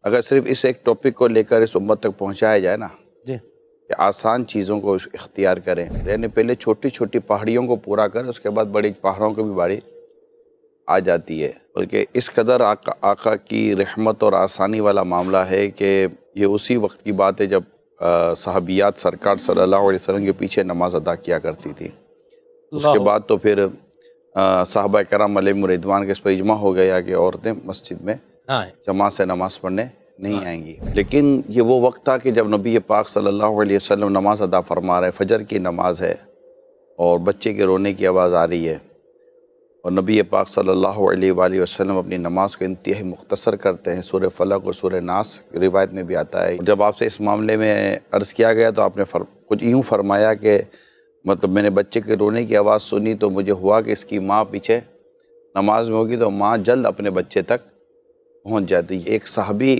اگر صرف اس ایک ٹاپک کو لے کر اس امت تک پہنچایا جائے نا جی کہ آسان چیزوں کو اختیار کریں، یعنی پہلے چھوٹی چھوٹی پہاڑیوں کو پورا کریں، اس کے بعد بڑی پہاڑوں کو بھی باری آ جاتی ہے۔ بلکہ اس قدر آقا کی رحمت اور آسانی والا معاملہ ہے کہ یہ اسی وقت کی بات ہے جب صحابیات سرکار صلی اللہ علیہ وسلم کے پیچھے نماز ادا کیا کرتی تھی۔ اس کے بعد تو پھر صحابہ کرام علیہم رضوان کے اس پر اجماع ہو گیا کہ عورتیں مسجد میں جماعت سے نماز پڑھنے نہیں آئیں گی۔ لیکن یہ وہ وقت تھا کہ جب نبی پاک صلی اللہ علیہ وسلم نماز ادا فرما رہے، فجر کی نماز ہے اور بچے کے رونے کی آواز آ رہی ہے، اور نبی پاک صلی اللہ علیہ وآلہ وسلم اپنی نماز کو انتہائی مختصر کرتے ہیں۔ سورہ فلق اور سورہ ناس روایت میں بھی آتا ہے۔ جب آپ سے اس معاملے میں عرض کیا گیا تو آپ نے کچھ یوں فرمایا کہ مطلب میں نے بچے کے رونے کی آواز سنی تو مجھے ہوا کہ اس کی ماں پیچھے نماز میں ہوگی تو ماں جلد اپنے بچے تک پہنچ جاتی ہے۔ ایک صحابی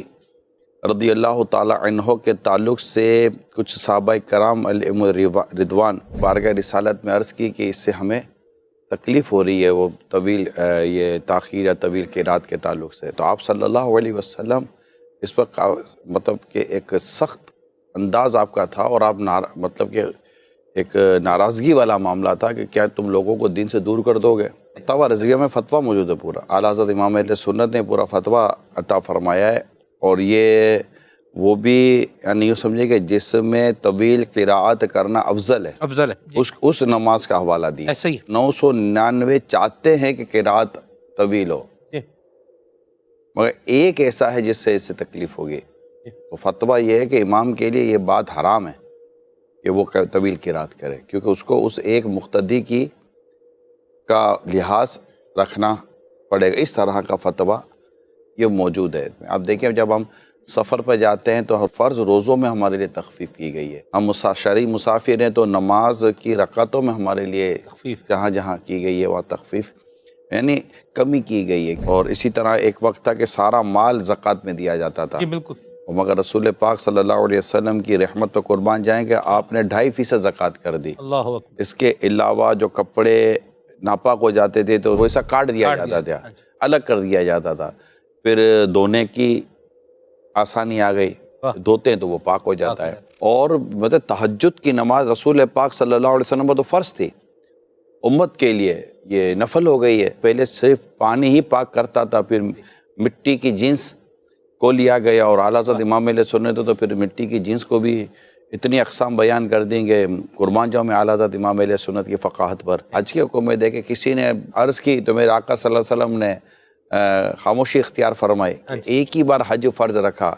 رضی اللہ تعالی عنہ کے تعلق سے کچھ صحابہ کرام علیہم رضوان بارگاہ رسالت میں عرض کی کہ اس سے ہمیں تکلیف ہو رہی ہے، وہ طویل یہ تاخیر یا طویل قرات کے تعلق سے۔ تو آپ صلی اللہ علیہ وسلم اس پر مطلب کہ ایک سخت انداز آپ کا تھا، اور آپ مطلب کہ ایک ناراضگی والا معاملہ تھا کہ کیا تم لوگوں کو دین سے دور کر دو گے۔ فتویٰ رضویہ میں فتویٰ موجود ہے پورا، اعلیٰ حضرت امام اہل سنت نے پورا فتویٰ عطا فرمایا ہے، اور یہ وہ بھی یعنی یوں سمجھے کہ جس میں طویل قراءت کرنا افضل ہے اس نماز کا حوالہ دیا۔ 999 چاہتے ہیں کہ قراءت طویل ہو، مگر ایک ایسا ہے جس سے اس سے تکلیف ہوگی، تو فتویٰ یہ ہے کہ امام کے لیے یہ بات حرام ہے کہ وہ طویل قراءت کرے، کیونکہ اس کو اس ایک مقتدی کا لحاظ رکھنا پڑے گا۔ اس طرح کا فتویٰ یہ موجود ہے۔ آپ دیکھیں جب ہم سفر پہ جاتے ہیں تو فرض روزوں میں ہمارے لیے تخفیف کی گئی ہے، ہم شرعی مسافر ہیں تو نماز کی رکعتوں میں ہمارے لیے جہاں جہاں کی گئی ہے وہاں تخفیف یعنی کمی کی گئی ہے۔ اور اسی طرح ایک وقت تھا کہ سارا مال زکوٰۃ میں دیا جاتا تھا، مگر رسول پاک صلی اللہ علیہ وسلم کی رحمت پہ قربان جائیں کہ آپ نے 2.5% زکوٰۃ کر دی۔ اس کے علاوہ جو کپڑے ناپاک ہو جاتے تھے تو ویسا کاٹ دیا جاتا تھا، الگ کر دیا جاتا تھا۔ پھر دھونے کی آسانی آ گئی، دھوتے ہیں تو وہ پاک ہو جاتا ہے۔ اور مطلب تہجد کی نماز رسول پاک صلی اللہ علیہ وسلم پر تو فرض تھی، امت کے لیے یہ نفل ہو گئی ہے۔ پہلے صرف پانی ہی پاک کرتا تھا، پھر مٹی کی جنس کو لیا گیا، اور اعلیٰ حضرت امام اہل سنت تو پھر مٹی کی جنس کو بھی اتنی اقسام بیان کر دیں گے۔ قربان جاؤں میں اعلیٰ حضرت امام اہل سنت کی فقاہت پر۔ حج کے حکم میں دیکھیں کسی نے عرض کی تو میرے آقا صلی اللہ علیہ وسلم نے خاموشی اختیار فرمائی کہ ایک ہی بار حج فرض رکھا،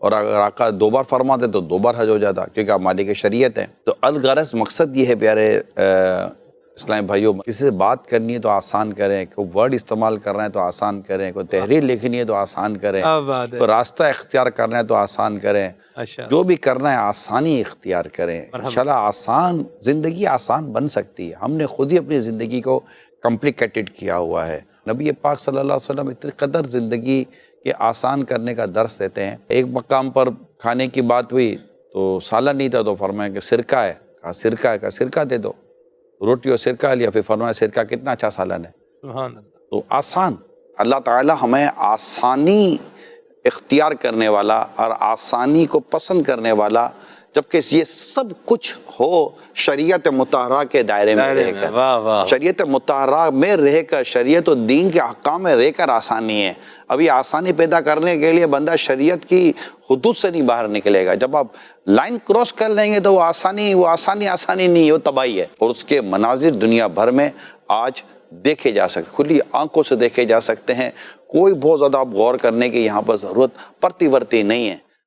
اور اگر آقا 2 بار فرماتے تو 2 بار حج ہو جاتا، کیونکہ آپ مالک شریعت ہیں۔ تو الغرض مقصد یہ ہے پیارے اسلامی بھائیوں، کسی سے بات کرنی ہے تو آسان کریں، کوئی ورڈ استعمال کر رہے ہیں تو آسان کریں، کوئی تحریر لکھنی ہے تو آسان کریں، کوئی راستہ اختیار کرنا ہے تو آسان کریں، جو بھی کرنا ہے آسانی اختیار کریں۔ انشاءاللہ زندگی آسان بن سکتی ہے۔ ہم نے خود ہی اپنی زندگی کو کمپلیکیٹڈ کیا ہوا ہے۔ نبی پاک صلی اللہ علیہ وسلم اتنی قدر زندگی کے آسان کرنے کا درس دیتے ہیں۔ ایک مقام پر کھانے کی بات ہوئی تو سالن نہیں تھا تو فرمایا کہ سرکہ ہے، کہا سرکہ ہے، کہا سرکہ دے دو، روٹی اور سرکہ لیا، پھر فرمایا سرکہ کتنا اچھا سالن ہے۔ سبحان اللہ۔ تو آسان، اللہ تعالی ہمیں آسانی اختیار کرنے والا اور آسانی کو پسند کرنے والا، جبکہ یہ سب کچھ ہو شریعت مطہرہ کے دائرے میں رہ کر، شریعت مطہرہ میں رہ کر، شریعت و دین کے احکام میں رہ کر آسانی ہے۔ ابھی آسانی پیدا کرنے کے لیے بندہ شریعت کی حدود سے نہیں باہر نکلے گا۔ جب آپ لائن کراس کر لیں گے تو وہ آسانی نہیں ہے، وہ تباہی ہے۔ اور اس کے مناظر دنیا بھر میں آج دیکھے جا سکتے، کھلی آنکھوں سے دیکھے جا سکتے ہیں۔ کوئی بہت زیادہ آپ غور کرنے کی یہاں پر ضرورت پڑتی ورتی نہیں ہے۔